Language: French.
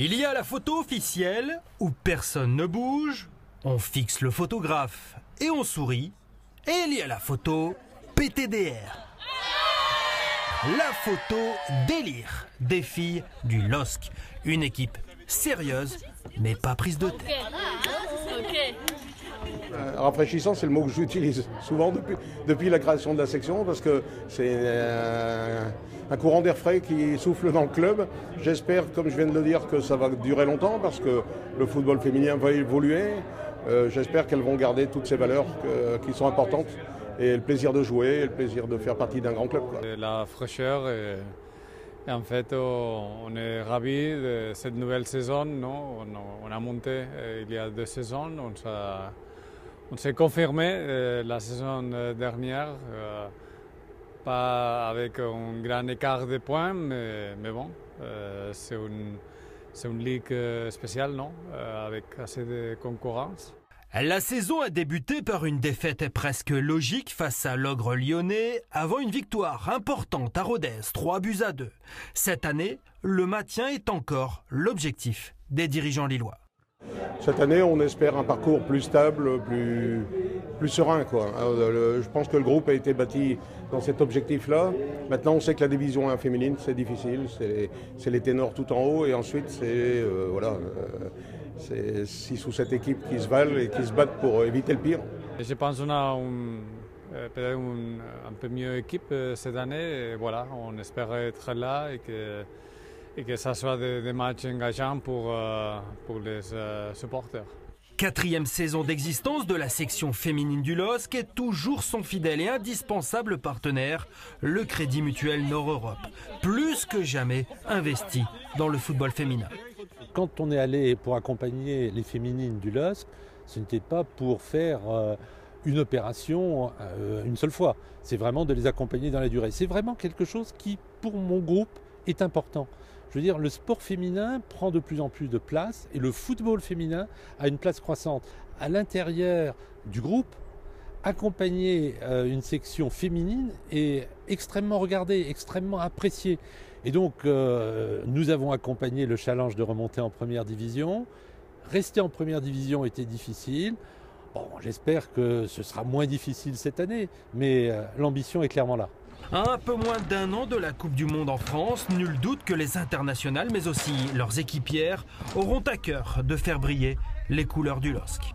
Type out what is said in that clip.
Il y a la photo officielle où personne ne bouge, on fixe le photographe et on sourit. Et il y a la photo PTDR. La photo délire des filles du LOSC. Une équipe sérieuse mais pas prise de tête. Rafraîchissant, c'est le mot que j'utilise souvent depuis la création de la section parce que c'est un courant d'air frais qui souffle dans le club. J'espère, comme je viens de le dire, que ça va durer longtemps parce que le football féminin va évoluer. J'espère qu'elles vont garder toutes ces valeurs qui sont importantes et le plaisir de jouer et le plaisir de faire partie d'un grand club, quoi. La fraîcheur et en fait on est ravis de cette nouvelle saison. Non, on a monté il y a 2 saisons, on s'est confirmé la saison dernière, pas avec un grand écart de points, mais bon, c'est une ligue spéciale, non, avec assez de concurrence. La saison a débuté par une défaite presque logique face à l'Ogre lyonnais avant une victoire importante à Rodez, 3-2. Cette année, le maintien est encore l'objectif des dirigeants lillois. Cette année, on espère un parcours plus stable, plus serein, quoi. Je pense que le groupe a été bâti dans cet objectif-là. Maintenant, on sait que la division féminine, c'est difficile. C'est les ténors tout en haut. Et ensuite, c'est c'est 6 ou 7 équipes qui se valent et qui se battent pour éviter le pire. Je pense qu'on a peut-être un peu mieux équipe cette année. Et voilà, on espère être là et que ça soit des matchs engageants pour les supporters. 4e saison d'existence de la section féminine du LOSC est toujours son fidèle et indispensable partenaire, le Crédit Mutuel Nord-Europe, plus que jamais investi dans le football féminin. Quand on est allé pour accompagner les féminines du LOSC, ce n'était pas pour faire une opération une seule fois. C'est vraiment de les accompagner dans la durée. C'est vraiment quelque chose qui, pour mon groupe, est important. Je veux dire, le sport féminin prend de plus en plus de place et le football féminin a une place croissante. À l'intérieur du groupe, accompagner une section féminine est extrêmement regardé, extrêmement apprécié. Et donc, nous avons accompagné le challenge de remonter en première division. Rester en première division était difficile. Bon, j'espère que ce sera moins difficile cette année, mais l'ambition est clairement là. À un peu moins d'1 an de la Coupe du Monde en France, nul doute que les internationales, mais aussi leurs équipières, auront à cœur de faire briller les couleurs du LOSC.